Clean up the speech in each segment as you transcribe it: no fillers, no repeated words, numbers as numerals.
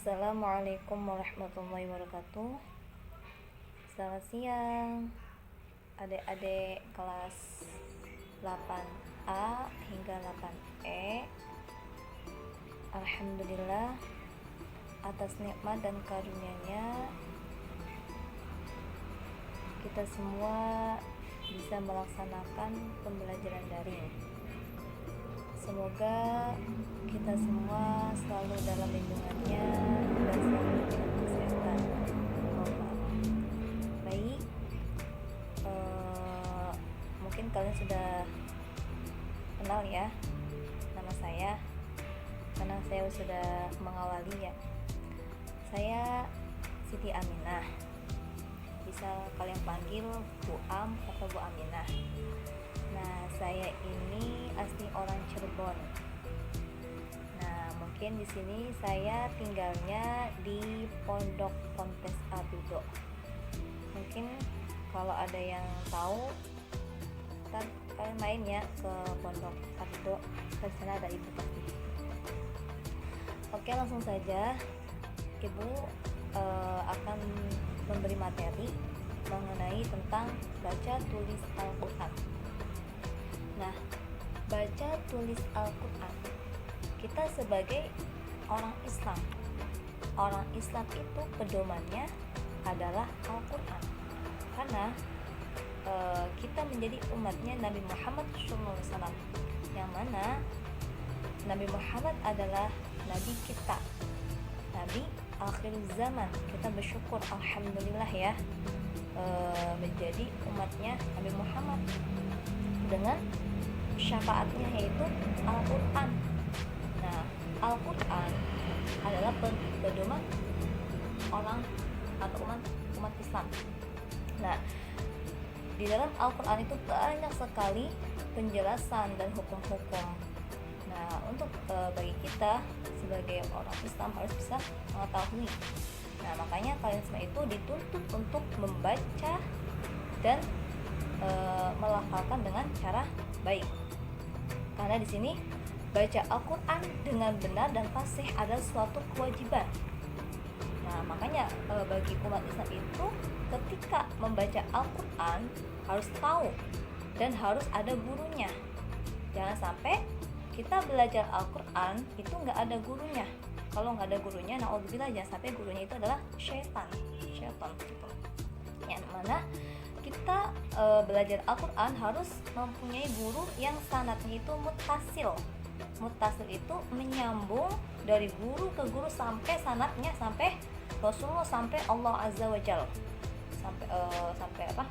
Assalamualaikum warahmatullahi wabarakatuh. Selamat siang adik-adik kelas 8A hingga 8E. Alhamdulillah atas nikmat dan karunia-Nya kita semua bisa melaksanakan pembelajaran daring. Semoga kita semua selalu dalam lindungannya dan selalu dalam kesehatan. Baik, mungkin kalian sudah kenal ya nama saya, karena saya sudah mengawali ya. Saya Siti Aminah, bisa kalian panggil Bu Am atau Bu Aminah. Nah, saya ini asli orang Cirebon. Nah, mungkin di sini saya tinggalnya di Pondok Ponpes Abido. Mungkin kalau ada yang tahu, kalian main ya ke Pondok Abido. Di sana ada ibu pasti. Oke, langsung saja. Ibu akan memberi materi mengenai tentang baca tulis Al-Quran. Nah, baca tulis Al-Quran, kita sebagai orang Islam itu pedomannya adalah Al-Quran, karena kita menjadi umatnya Nabi Muhammad SAW, yang mana Nabi Muhammad adalah Nabi kita, Nabi akhir zaman. Kita bersyukur alhamdulillah ya, menjadi umatnya Nabi Muhammad dengan syafaatnya, yaitu Al-Quran. Nah, Al-Quran adalah pedoman orang atau umat Islam. Nah, di dalam Al-Quran itu banyak sekali penjelasan dan hukum-hukum. Nah, untuk bagi kita sebagai orang Islam harus bisa mengetahui. Nah, makanya kalian semua itu dituntut untuk membaca dan melafalkan dengan cara baik. Karena di sini baca Al-Quran dengan benar dan fasih adalah suatu kewajiban. Nah, makanya bagi umat Islam itu ketika membaca Al-Quran harus tahu dan harus ada gurunya. Jangan sampai kita belajar Al-Quran itu nggak ada gurunya. Kalau nggak ada gurunya, na'udzubillah, jangan sampai gurunya itu adalah syaitan gitu. Yang mana kita belajar Al-Quran harus mempunyai guru yang sanadnya itu muttasil. Muttasil itu menyambung dari guru ke guru sampai sanadnya sampai Rasulullah, sampai Allah Azza wa Jalla, sampai apa?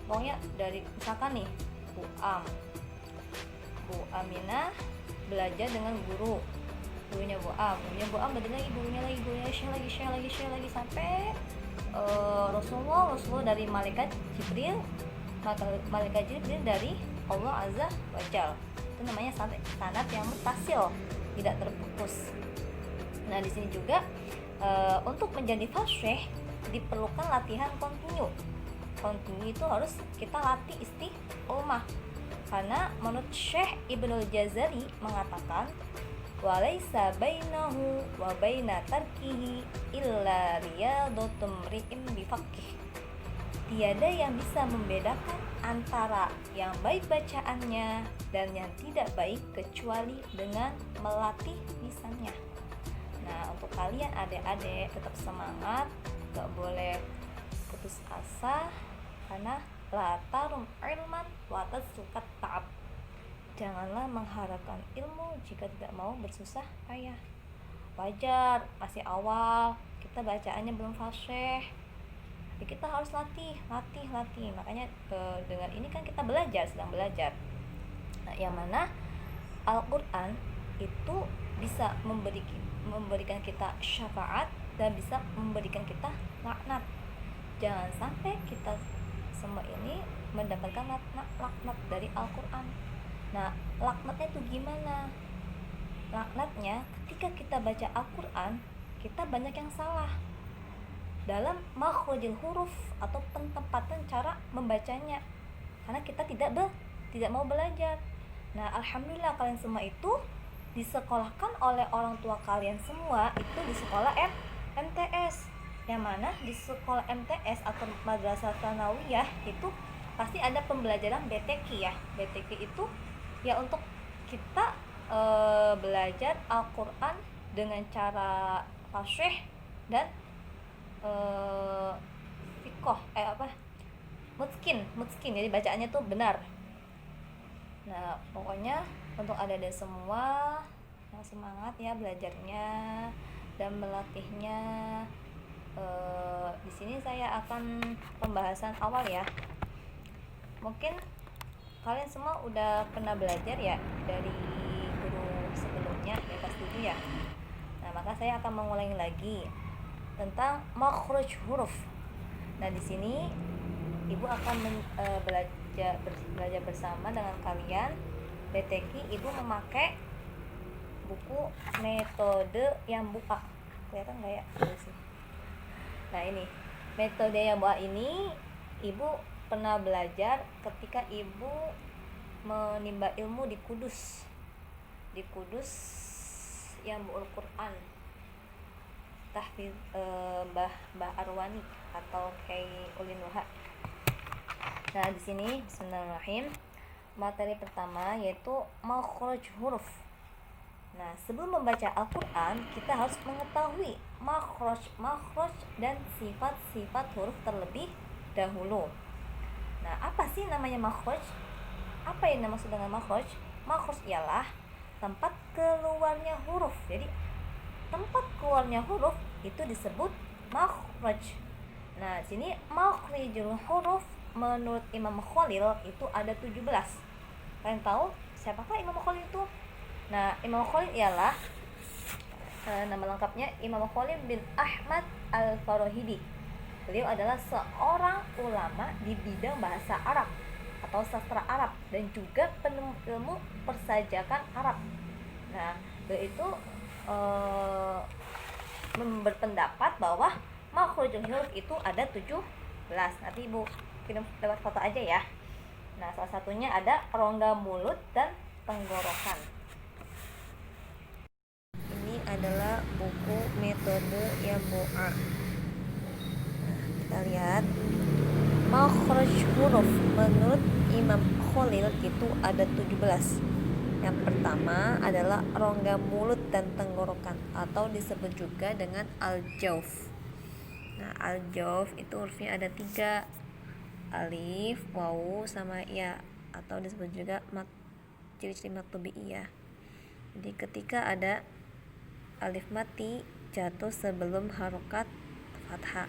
Pokoknya dari misalkan nih Bu Aminah belajar dengan gurunya Bu Am belajar lagi, gurunya share lagi sampai Rasulullah dari malaikat Jibril dari Allah Azza wa Jalla. Itu namanya sanad yang muttasil, tidak terputus. Nah, di sini juga untuk menjadi fasih diperlukan latihan kontinu. Kontinu itu harus kita latih istiqomah. Karena menurut Syekh Ibnul Jazari mengatakan, walaisa bainahu wa baina tarkihi illa riyadatum ri'im bifaqih. Tiada yang bisa membedakan antara yang baik bacaannya dan yang tidak baik kecuali dengan melatih lisannya. Nah, untuk kalian adik-adik tetap semangat, gak boleh putus asa, karena la tarum ilman wa tassukat ta'ab. Janganlah mengharapkan ilmu jika tidak mau bersusah payah. Wajar, masih awal, kita bacaannya belum fasih, tapi kita harus latih. Makanya dengan ini kan kita sedang belajar. Nah, yang mana Al-Quran itu bisa memberikan kita syafaat dan bisa memberikan kita laknat. Jangan sampai kita semua ini mendapatkan laknat dari Al-Quran. Nah, laknatnya itu gimana? Laknatnya ketika kita baca Al-Quran, kita banyak yang salah dalam makhrajul huruf atau penempatan cara membacanya, karena kita tidak mau belajar. Nah, alhamdulillah kalian semua itu disekolahkan oleh orang tua kalian semua itu di sekolah MTS, yang mana di sekolah MTS atau madrasah tsanawiyah itu pasti ada pembelajaran BTQ ya. BTQ itu ya untuk kita belajar Al-Quran dengan cara fasih dan fikoh mutskin, jadi bacaannya tuh benar. Nah pokoknya untuk adik-adik semua yang semangat ya belajarnya dan melatihnya. Di sini saya akan pembahasan awal ya. Mungkin kalian semua udah pernah belajar ya dari guru sebelumnya di kelas 7 ya. Nah maka saya akan mengulangi lagi tentang makhraj huruf. Nah di sini ibu akan belajar bersama dengan kalian. BTQ ibu memakai buku metode yang buka, kelihatan nggak ya? Nah ini metode yang buka ini ibu pernah belajar ketika ibu menimba ilmu di Kudus yang Bu'ul Quran tahfiz Mbah Arwani atau Kiai Ulin Wahab. Nah di sini bismillahirrahmanirrahim, materi pertama yaitu makhraj huruf. Nah sebelum membaca Al-Quran kita harus mengetahui makhraj dan sifat-sifat huruf terlebih dahulu. Nah apa sih namanya makhraj? Apa yang dimaksud dengan makhraj? Makhraj ialah tempat keluarnya huruf. Jadi tempat keluarnya huruf itu disebut makhraj. Nah sini makhrijul huruf menurut Imam Khalil itu ada 17. Kalian tahu siapakah Imam Khalil itu? Nah Imam Khalil ialah nama lengkapnya Imam Khalil bin Ahmad Al-Farahidi. Beliau adalah seorang ulama di bidang bahasa Arab atau sastra Arab dan juga penemu ilmu persajakan Arab. Nah beliau itu berpendapat bahwa makhrajul huruf itu ada 17. Nanti ibu kirim lewat foto aja ya. Nah salah satunya ada rongga mulut dan tenggorokan. Ini adalah buku metode yang bu'a. Nah, kita lihat makhraj huruf menurut Imam Khalil itu ada 17. Yang pertama adalah rongga mulut dan tenggorokan atau disebut juga dengan al-jauf. Nah al-jauf itu hurufnya ada 3, alif, wawu, sama ya, atau disebut juga ciri-ciri maktubi'iyah. Jadi ketika ada alif mati jatuh sebelum harokat fathah.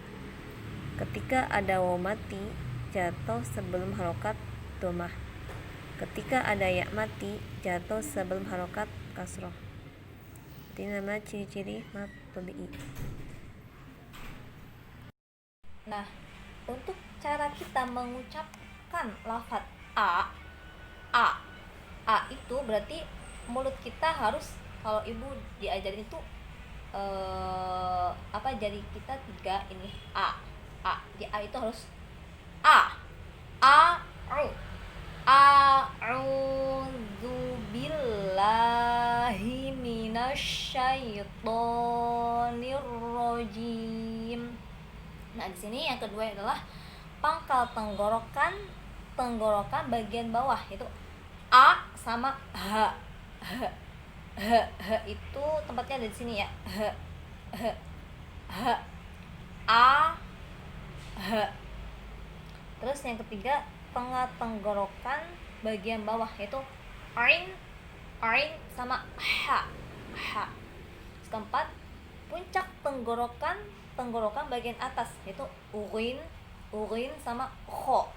Ketika ada wawu mati jatuh sebelum harokat dhammah. Ketika ada ya mati jatuh sebelum harokat kasroh. Ini nama ciri-ciri maktubi'i. Nah untuk cara kita mengucapkan lafaz a itu berarti mulut kita harus, kalau ibu diajarin itu jari kita 3 ini di a itu harus a'udzu billahi minasyaitonir rajim. Nah di sini yang kedua adalah pangkal tenggorokan bagian bawah itu a sama h itu tempatnya ada di sini ya, a h. Terus yang ketiga tengah tenggorokan bagian bawah yaitu ain sama ha. Keempat puncak tenggorokan bagian atas yaitu urin sama kho.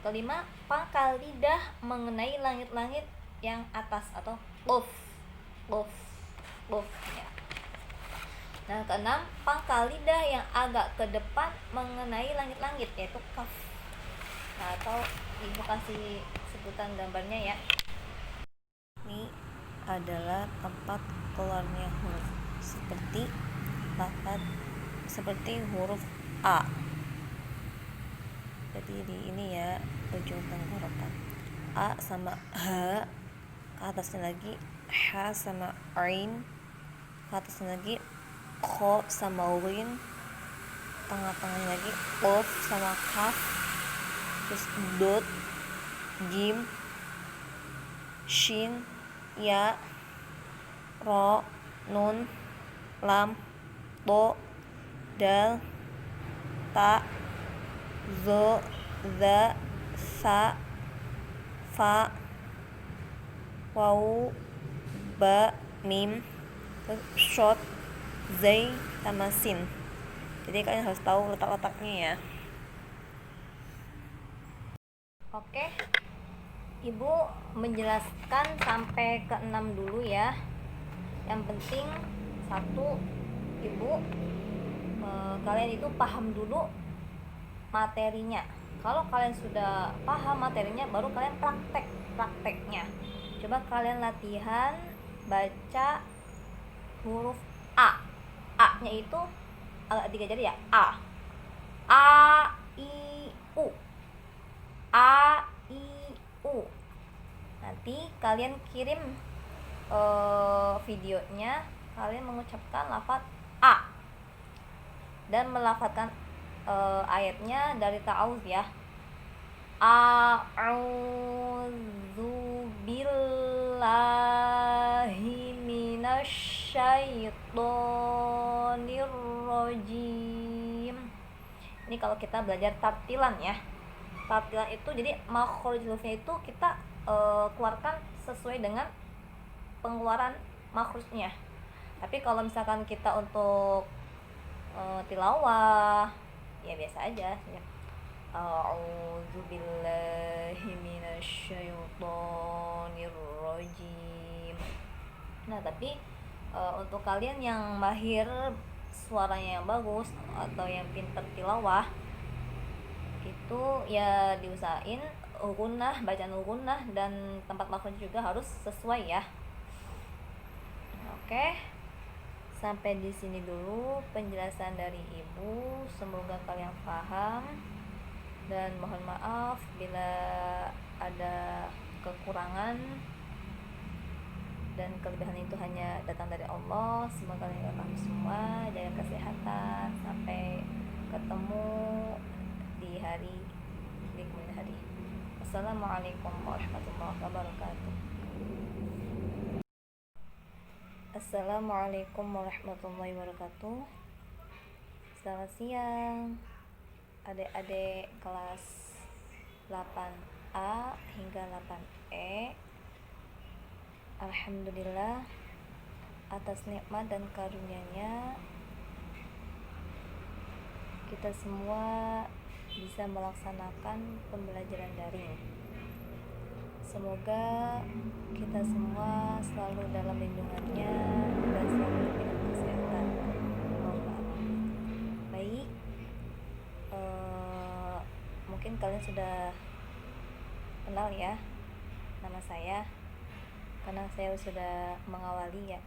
Kelima pangkal lidah mengenai langit-langit yang atas atau qaf ya. Nah keenam pangkal lidah yang agak ke depan mengenai langit-langit yaitu kaf. Nah atau ibu kasih sebutan gambarnya ya. Ini adalah tempat keluarnya huruf seperti huruf a. Jadi di ini ya ujung tenggorokan a sama h, ke atasnya lagi h sama ain, ke atasnya lagi kho sama win, tengah-tengahnya lagi qaf sama kaf, terus dot, jim, shin, ya, ro, nun, lam, to, dal, ta, zo, za, sa, fa, waw, ba, mim, shot, zai, sama sin. Jadi kalian harus tahu letak-letaknya ya. Oke, Ibu menjelaskan sampai ke 6 dulu ya. Yang penting satu, Ibu kalian itu paham dulu materinya. Kalau kalian sudah paham materinya, baru kalian prakteknya. Coba kalian latihan baca huruf A. A-nya itu agak 3 jari ya. A, I, U, A, I, U. Nanti kalian kirim videonya, kalian mengucapkan lafaz A dan melafazkan ayatnya dari ta'awudz ya. A'udzu billahi minasyaitonir rajim. Ini kalau kita belajar tartilan ya. Tartilan itu jadi makhraj hurufnya itu kita keluarkan sesuai dengan pengeluaran makhrajnya. Tapi kalau misalkan kita untuk tilawah ya biasa aja ya. A'udzu billahi minasyaitonir rajim. Nah, tapi untuk kalian yang mahir, suaranya yang bagus atau yang pintar tilawah, itu ya diusahain gunnah, bacaan gunnah dan tempat makhraj juga harus sesuai ya. Oke. Sampai di sini dulu penjelasan dari Ibu. Semoga kalian paham dan mohon maaf bila ada kekurangan, dan kelebihan itu hanya datang dari Allah. Semoga kalian paham semua. Jaga kesehatan. Sampai ketemu di kemudian hari. Assalamualaikum warahmatullahi wabarakatuh. Assalamualaikum warahmatullahi wabarakatuh. Selamat siang adik-adik kelas 8A hingga 8E. Alhamdulillah atas nikmat dan karunia-Nya kita semua bisa melaksanakan pembelajaran daring. Semoga kita semua selalu dalam lindungannya dan selalu diberikan kesehatan. Baik, mungkin kalian sudah kenal ya nama saya, karena saya sudah mengawali ya.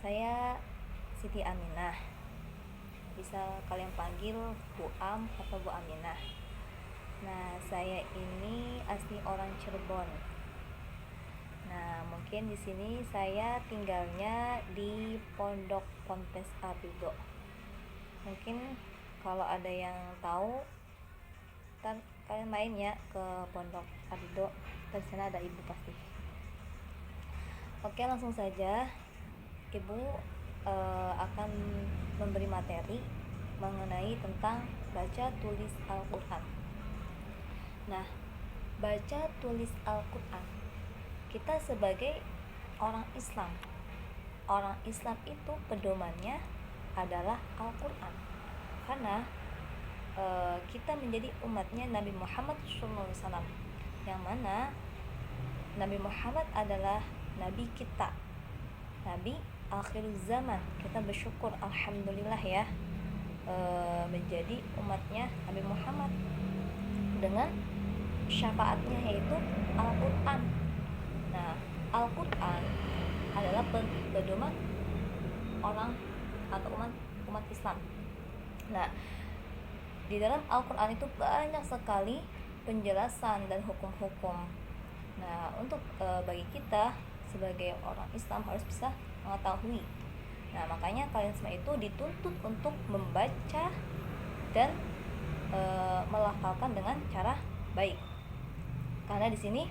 Saya Siti Aminah, bisa kalian panggil Bu Am atau Bu Aminah. Nah, saya ini asli orang Cirebon. Nah, mungkin di sini saya tinggalnya di Pondok Ponpes Abidjo. Mungkin kalau ada yang tahu, kan kalian main ya ke Pondok Abidjo. Di sana ada Ibu pasti. Oke, langsung saja. Ibu akan memberi materi mengenai tentang baca tulis Al-Quran. Nah, baca tulis Al-Quran, kita sebagai orang Islam itu pedomannya adalah Al-Quran, karena kita menjadi umatnya Nabi Muhammad SAW, yang mana Nabi Muhammad adalah Nabi kita, Nabi akhir zaman. Kita bersyukur alhamdulillah ya, menjadi umatnya Nabi Muhammad dengan syafaatnya yaitu Al-Quran. Nah, Al-Quran adalah pedoman orang atau umat Islam. Nah, di dalam Al-Quran itu banyak sekali penjelasan dan hukum-hukum. Nah, untuk bagi kita sebagai orang Islam harus bisa mengetahui. Nah, makanya kalian semua itu dituntut untuk membaca dan melafalkan dengan cara baik. Karena di sini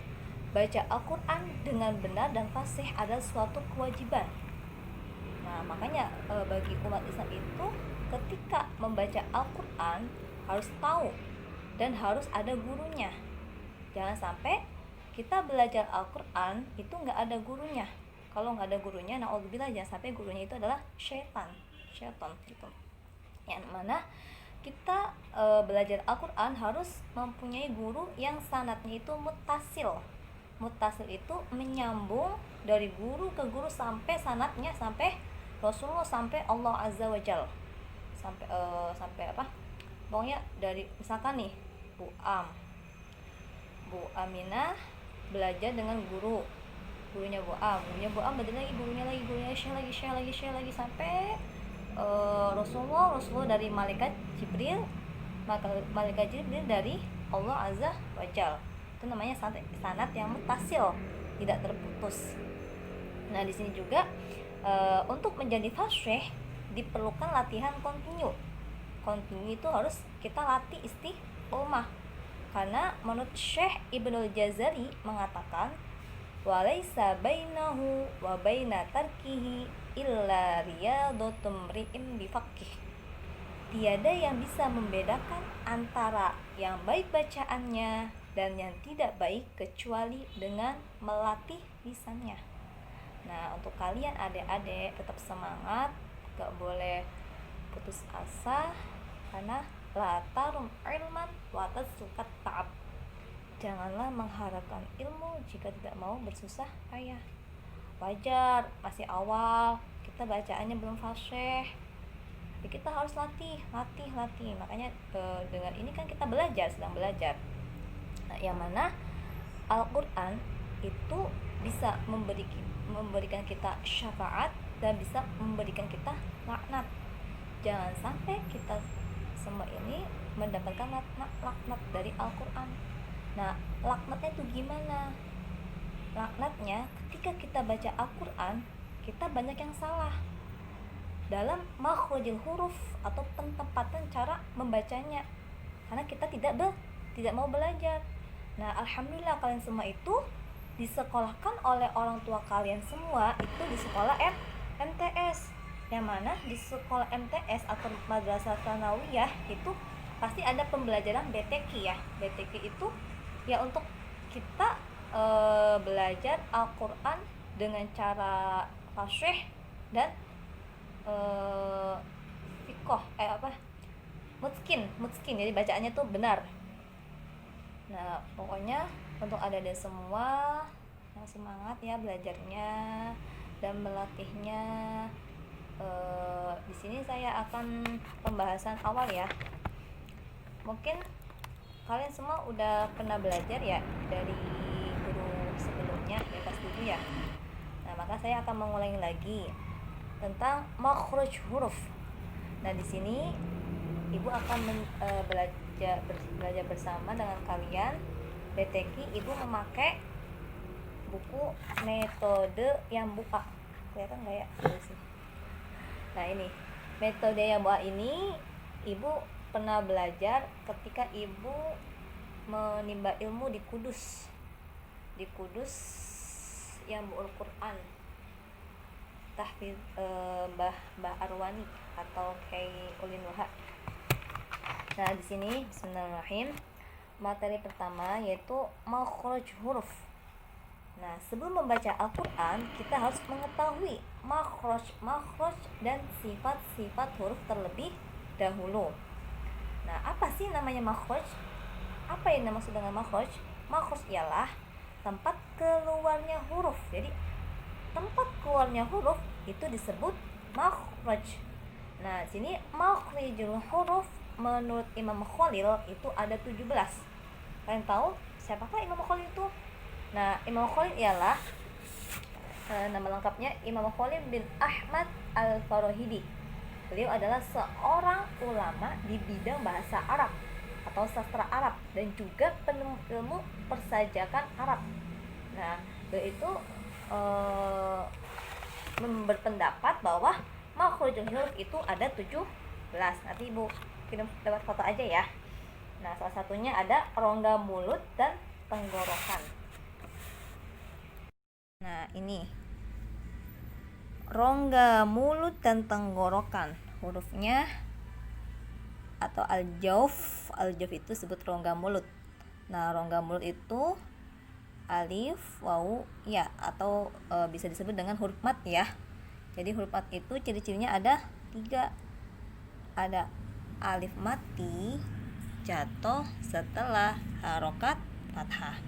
baca Al-Qur'an dengan benar dan fasih adalah suatu kewajiban. Nah, makanya bagi umat Islam itu ketika membaca Al-Qur'an harus tahu dan harus ada gurunya. Jangan sampai kita belajar Al-Qur'an itu nggak ada gurunya. Kalau nggak ada gurunya, na'udzubillah, jangan sampai gurunya itu adalah syaitan gitu. Yang mana kita belajar Al-Qur'an harus mempunyai guru yang sanadnya itu muttasil. Muttasil itu menyambung dari guru ke guru sampai sanadnya sampai Rasulullah, sampai Allah Azza wa Jalla. Sampai apa? Pokoknya dari misalkan nih Bu Aminah belajar dengan gurunya Bu belajar lagi, gurunya share lagi sampai Rasulullah dari malaikat Jibril dari Allah Azza wa Jalla. Itu namanya sanad yang muttasil, tidak terputus. Nah, di sini juga untuk menjadi fasih diperlukan latihan kontinu itu harus kita latih istiqomah. Karena menurut Syekh Ibnul Jazari mengatakan, walaisa bainahu wa baina tarkihi illa riyadatum ri'im bifaqih. Tiada yang bisa membedakan antara yang baik bacaannya dan yang tidak baik kecuali dengan melatih lisannya. Nah, untuk kalian adik-adik tetap semangat, gak boleh putus asa, karena la tarum ilman wa tasukat ta'ab. Janganlah mengharapkan ilmu jika tidak mau bersusah payah. Wajar, masih awal, kita bacaannya belum fasih, tapi kita harus latih. Makanya dengan ini kan kita sedang belajar. Nah, yang mana Al-Qur'an itu bisa memberikan kita syafaat dan bisa memberikan kita laknat. Jangan sampai kita semua ini mendapatkan laknat dari Al-Qur'an. Nah, laknatnya itu gimana? Laknatnya ketika kita baca Al-Qur'an, kita banyak yang salah dalam makhrajul huruf atau penempatan cara membacanya, karena kita tidak mau belajar. Nah, alhamdulillah kalian semua itu disekolahkan oleh orang tua kalian semua itu di sekolah MTS, yang mana di sekolah MTS atau Madrasah Tsanawiyah itu pasti ada pembelajaran BTQ ya. BTQ itu ya untuk kita belajar Al-Qur'an dengan cara fasih dan fiqh mutskin, jadi bacaannya tuh benar. Nah, pokoknya untuk adik-adik semua yang semangat ya belajarnya dan melatihnya. Di sini saya akan pembahasan awal ya. Mungkin kalian semua udah pernah belajar ya dari guru sebelumnya di kelas 7 ya. Nah, maka saya akan mengulangi lagi tentang makhraj huruf. Nah, di sini Ibu akan belajar bersama dengan kalian. BTQ Ibu memakai buku metode yang buka. Kelihatan nggak ya? Nah, ini metode yang buka ini Ibu pernah belajar ketika Ibu menimba ilmu di Kudus yang Al-Qur'an tahfiz Mbah Arwani atau Kiai Ulin Wahab. Nah, di sini bismillahirrahmanirrahim. Materi pertama yaitu makhraj huruf. Nah, sebelum membaca Al-Qur'an, kita harus mengetahui makhraj dan sifat-sifat huruf terlebih dahulu. Nah, apa sih namanya makhraj? Apa yang dimaksud dengan makhraj? Makhraj ialah tempat keluarnya huruf. Jadi, tempat keluarnya huruf itu disebut makhraj. Nah, sini makhrijul huruf menurut Imam Khalil itu ada 17. Kalian tahu siapakah Imam Khalil itu? Nah, Imam Khalil ialah nama lengkapnya Imam Khalil bin Ahmad Al-Farahidi. Beliau adalah seorang ulama di bidang bahasa Arab atau sastra Arab dan juga penemu ilmu persajakan Arab. Nah, beliau itu berpendapat bahwa makhrajul huruf itu ada 17. Nanti Ibu kirim lewat foto aja ya. Nah, salah satunya ada rongga mulut dan tenggorokan. Nah, ini rongga mulut dan tenggorokan. Hurufnya atau al-jauf. Al-jauf itu sebut rongga mulut. Nah, rongga mulut itu alif, wawu, ya, atau bisa disebut dengan huruf mat ya. Jadi huruf mat itu ciri-cirinya ada 3. Ada alif mati jatuh setelah harokat fathah.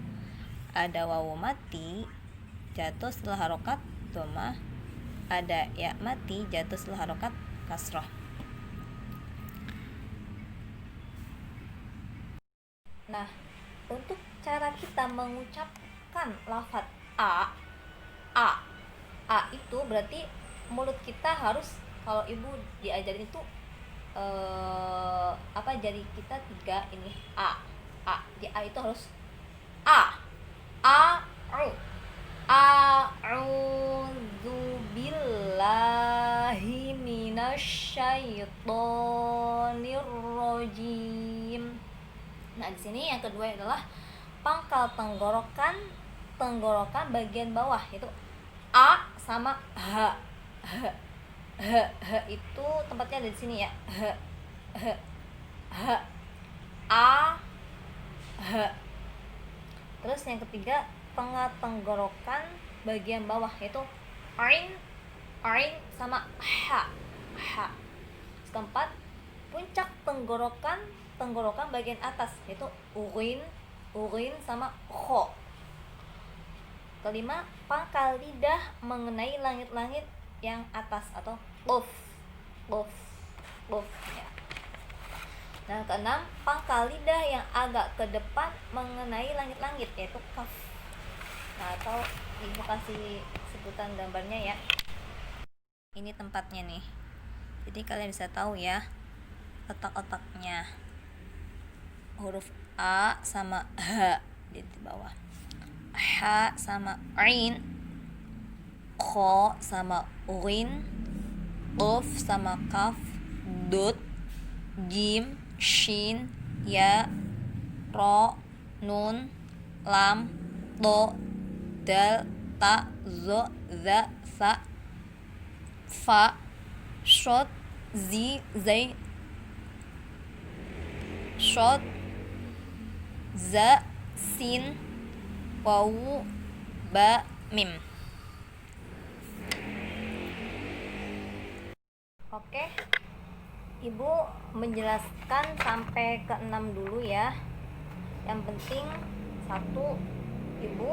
Ada wawu mati jatuh setelah harokat dhammah. Ada ya mati jatuh setelah harokat kasroh. Nah, untuk cara kita mengucapkan lafaz a itu berarti mulut kita harus, kalau Ibu diajarin itu jari kita 3 ini a di a itu harus a u a'udzu billahi minasyaitonir rajim. Nah, di sini yang kedua adalah pangkal tenggorokan bagian bawah, itu a sama h. H itu tempatnya ada di sini ya. A h. Terus yang ketiga tengah tenggorokan bagian bawah, yaitu ain sama h. Keempat puncak tenggorokan bagian atas, yaitu urin sama kho. Kelima pangkal lidah mengenai langit-langit yang atas atau qaf ya. Nah, keenam pangkal lidah yang agak ke depan mengenai langit-langit, yaitu kaf. Nah, atau Ibu kasih sebutan gambarnya ya. Ini tempatnya nih. Jadi kalian bisa tahu ya letak-letaknya. Huruf a sama h di bawah. H sama ain, kho sama urin, qaf sama kaf, dot, jim, shin, ya, ro, nun, lam, to, dal, ta, zo, za, sa, fa, shod, zi, zai, shod, za, sin, wawu, ba, mim. Oke, Ibu menjelaskan sampai ke 6 dulu ya. Yang penting satu, Ibu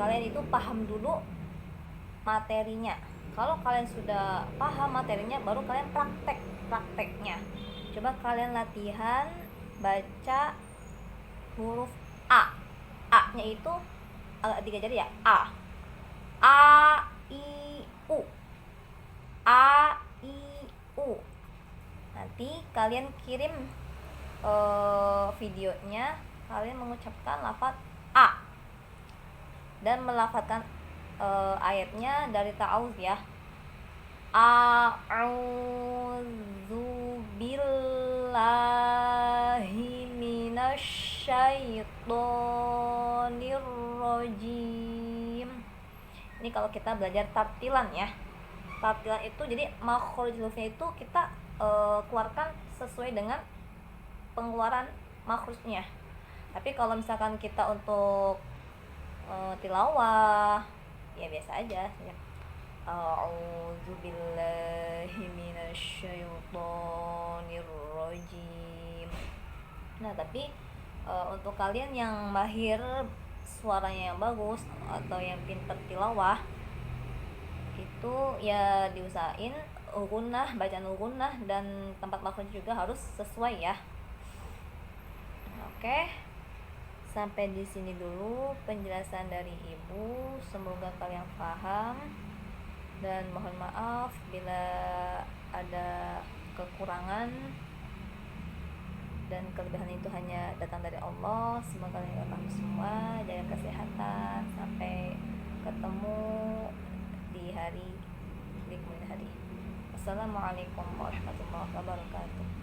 kalian itu paham dulu materinya. Kalau kalian sudah paham materinya, baru kalian prakteknya. Coba kalian latihan baca huruf a. A-nya itu agak 3 jari ya. A I U. A I U. Nanti kalian kirim videonya, kalian mengucapkan lafaz a dan melafazkan ayatnya dari ta'awuz ya. A'udzu billahi minasyaitonir rajim. Ini kalau kita belajar tartilan ya. Tartilan itu jadi makhrajul hurufnya itu kita keluarkan sesuai dengan pengeluaran makhrajnya. Tapi kalau misalkan kita untuk tilawah ya biasa aja ya. A'udzu billahi minasyaitonir rajim. Nah, tapi untuk kalian yang mahir suaranya yang bagus atau yang pintar tilawah, itu ya diusahain bacaan gunnah dan tempat makhraj juga harus sesuai ya. Oke. Sampai di sini dulu penjelasan dari Ibu. Semoga kalian paham dan mohon maaf bila ada kekurangan, dan kelebihan itu hanya datang dari Allah. Semoga kalian paham semua. Jaga kesehatan. Sampai ketemu di hari berikutnya. bikum min hadi. Assalamualaikum warahmatullahi wabarakatuh.